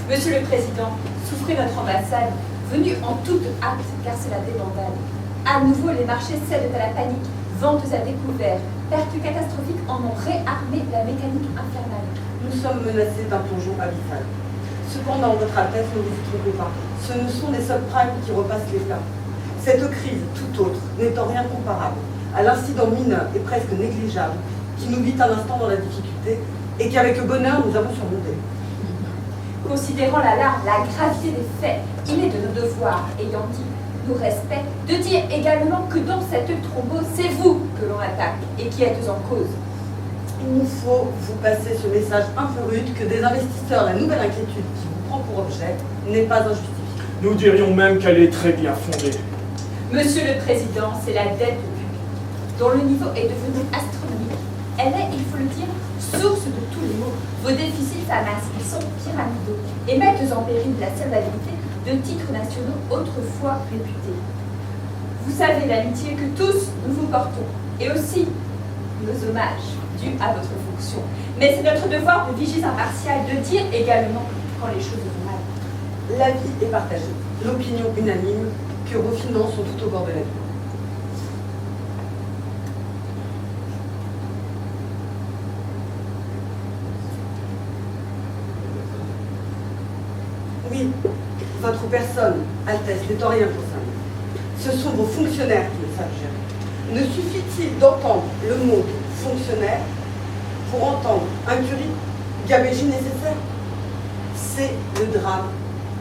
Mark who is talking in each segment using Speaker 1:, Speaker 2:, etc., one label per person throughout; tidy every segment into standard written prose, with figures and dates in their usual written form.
Speaker 1: Monsieur le Président, souffrez notre ambassade, venue en toute hâte, car c'est la débandade. À nouveau, les marchés cèdent à la panique, ventes à découvert, pertes catastrophiques en ont réarmé la mécanique infernale.
Speaker 2: Nous sommes menacés d'un plongeon abyssal. Cependant, votre Altesse, ne vous trompez pas, ce ne sont des subprimes qui repassent l'État. Cette crise, tout autre, n'est en rien comparable à l'incident mineur et presque négligeable qui nous vit un instant dans la difficulté et qu'avec bonheur nous avons surmonté.
Speaker 1: Considérant la gravité des faits, il est de nos devoirs, ayant dit nous respect, de dire également que dans cette thrombose, c'est vous que l'on attaque et qui êtes en cause.
Speaker 2: Il nous faut vous passer ce message un peu rude que des investisseurs, la nouvelle inquiétude qui vous prend pour objet n'est pas injustifiée.
Speaker 3: Nous dirions même qu'elle est très bien fondée.
Speaker 1: Monsieur le Président, c'est la dette publique, dont le niveau est devenu astronomique. Elle est, il faut le dire, source de tous les maux. Vos déficits s'amassent, ils sont pyramidaux et mettent en péril la solvabilité de titres nationaux autrefois réputés. Vous savez l'amitié que tous nous vous portons, et aussi nos hommages dus à votre fonction. Mais c'est notre devoir de vigie impartiale de dire également quand les choses vont mal.
Speaker 2: L'avis est partagé, l'opinion unanime que vos finances sont tout au bord de la vie. Oui, votre personne, Altesse, n'est en rien concernée. Ce sont vos fonctionnaires qui le savent gérer. Ne suffit-il d'entendre le mot fonctionnaire pour entendre incurie, gabégie nécessaire? C'est le drame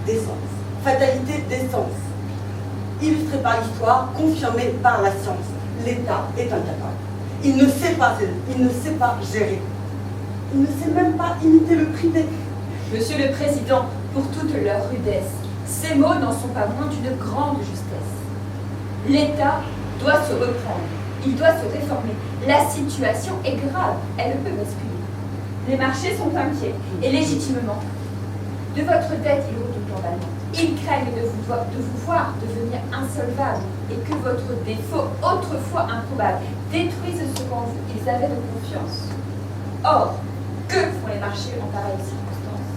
Speaker 2: d'essence, fatalité d'essence. Illustré par l'histoire, confirmé par la science. L'État est incapable. Il ne sait pas gérer. Il ne sait même pas imiter le privé.
Speaker 1: Monsieur le Président, pour toute leur rudesse, ces mots n'en sont pas moins d'une grande justesse. L'État doit se reprendre, il doit se réformer. La situation est grave, elle peut basculer. Les marchés sont inquiets, et légitimement. De votre dette, ils redoutent l'emballement. Ils craignent de vous voir devenir insolvable, et que votre défaut, autrefois improbable, détruise ce qu'en vous ils avaient de confiance. Or, que font les marchés en pareille circonstance?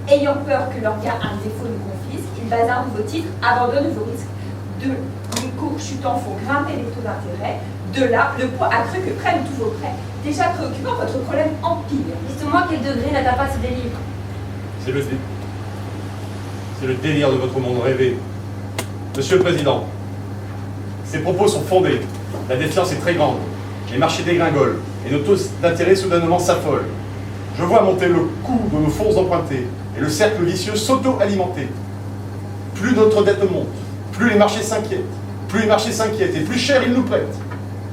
Speaker 1: Ayant peur que leur gain un défaut nous confisque, ils bazardent vos titres, abandonnent vos risques. Les cours chutants font grimper les taux d'intérêt. De là, le poids accru que prennent tous vos prêts. Déjà préoccupant, votre problème empire.
Speaker 4: Dites-moi quel degré n'atteint pas ce délire.
Speaker 5: C'est le délire de votre monde rêvé. Monsieur le Président, ces propos sont fondés. La défiance est très grande. Les marchés dégringolent et nos taux d'intérêt soudainement s'affolent. Je vois monter le coût de nos fonds empruntés et le cercle vicieux s'auto-alimenter. Plus notre dette monte, plus les marchés s'inquiètent. Plus les marchés s'inquiètent et plus cher ils nous prêtent.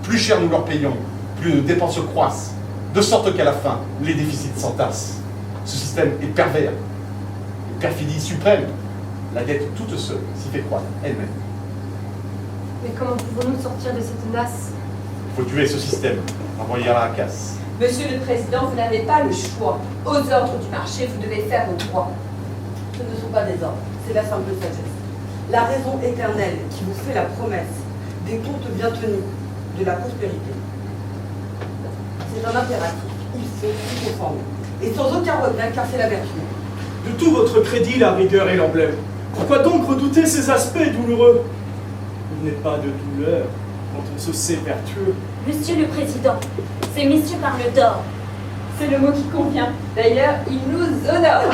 Speaker 5: Plus cher nous leur payons, plus nos dépenses croissent. De sorte qu'à la fin, les déficits s'entassent. Ce système est pervers. Une perfidie suprême. La dette toute seule s'y fait croître elle-même.
Speaker 4: Mais comment pouvons-nous sortir de cette nasse?
Speaker 5: Il faut tuer ce système, envoyer à la casse.
Speaker 1: Monsieur le Président, vous n'avez pas le choix. Aux ordres du marché, vous devez faire vos droits.
Speaker 2: Ce ne sont pas des ordres, c'est la simple sagesse. La raison éternelle qui vous fait la promesse des comptes bien tenus, de la prospérité. C'est un impératif, il faut s'y conformer. Et sans aucun regret, car c'est la vertu.
Speaker 3: De tout votre crédit, la rigueur est l'emblème. Pourquoi donc redouter ces aspects douloureux? Il n'est pas de douleur quand on se sait vertueux.
Speaker 4: Monsieur le Président, ces messieurs parlent d'or.
Speaker 1: C'est le mot qui convient. D'ailleurs, il nous honore.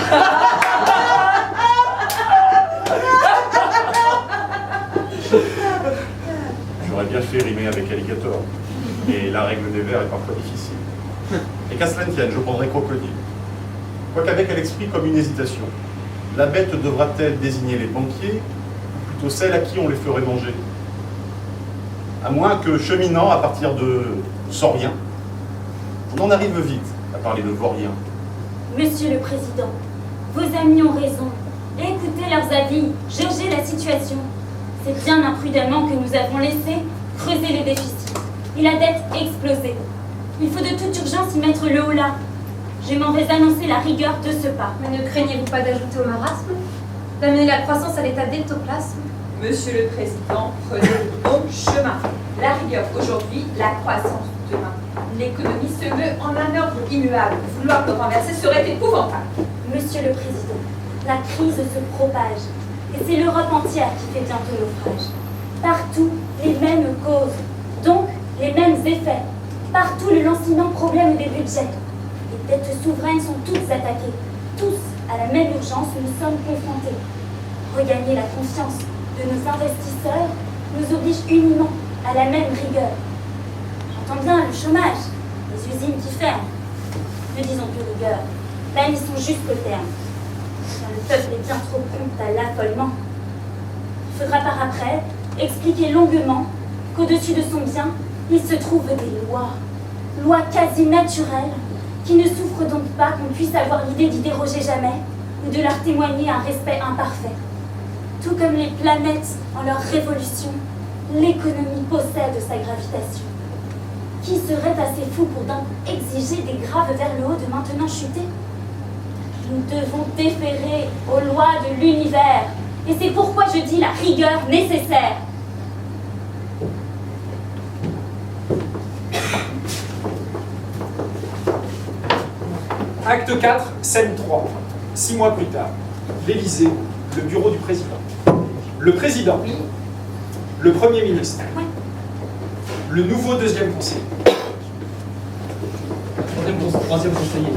Speaker 5: J'aurais bien fait rimer avec alligator, mais la règle des vers est parfois difficile. Et qu'à cela ne tienne, je prendrai crocodile. Quoiqu'avec à l'esprit comme une hésitation. La bête devra-t-elle désigner les banquiers, ou plutôt celle à qui on les ferait manger? À moins que, cheminant à partir de sans rien, on en arrive vite à parler de vaurien.
Speaker 4: Monsieur le Président, vos amis ont raison. Écoutez leurs avis, jaugez la situation. C'est bien imprudemment que nous avons laissé creuser les déficits et la dette exploser. Il faut de toute urgence y mettre le haut là. Je m'en vais annoncer la rigueur de ce pas.
Speaker 6: Mais ne craignez-vous pas d'ajouter au marasme? D'amener la croissance à l'état d'ectoplasme?
Speaker 1: Monsieur le Président, prenez le bon chemin. La rigueur aujourd'hui, la croissance demain. L'économie se meut en un ordre immuable. immuable, vouloir me renverser serait épouvantable.
Speaker 4: Monsieur le Président, la crise se propage et c'est l'Europe entière qui fait bientôt naufrage. Partout, les mêmes causes, donc les mêmes effets. Partout, le lancinant problème des budgets. Les dettes souveraines sont toutes attaquées. Tous, à la même urgence, nous sommes confrontés. Regagner la confiance de nos investisseurs nous oblige uniment à la même rigueur. J'entends bien le chômage, les usines qui ferment. Ne disons plus rigueur, là ils sont jusqu'au terme. Car le peuple est bien trop prompt à l'affolement. Il faudra par après expliquer longuement qu'au-dessus de son bien, il se trouve des lois quasi naturelles, qui ne souffrent donc pas qu'on puisse avoir l'idée d'y déroger jamais, ou de leur témoigner un respect imparfait. Tout comme les planètes en leur révolution, l'économie possède sa gravitation. Qui serait assez fou pour donc exiger des graves vers le haut de maintenant chuter? Nous devons déférer aux lois de l'univers, et c'est pourquoi je dis la rigueur nécessaire.
Speaker 7: Acte 4, scène 3. 6 mois plus tard. L'Élysée, le bureau du président. Le président. Le Premier ministre. Le nouveau deuxième conseiller.
Speaker 8: Troisième conseiller.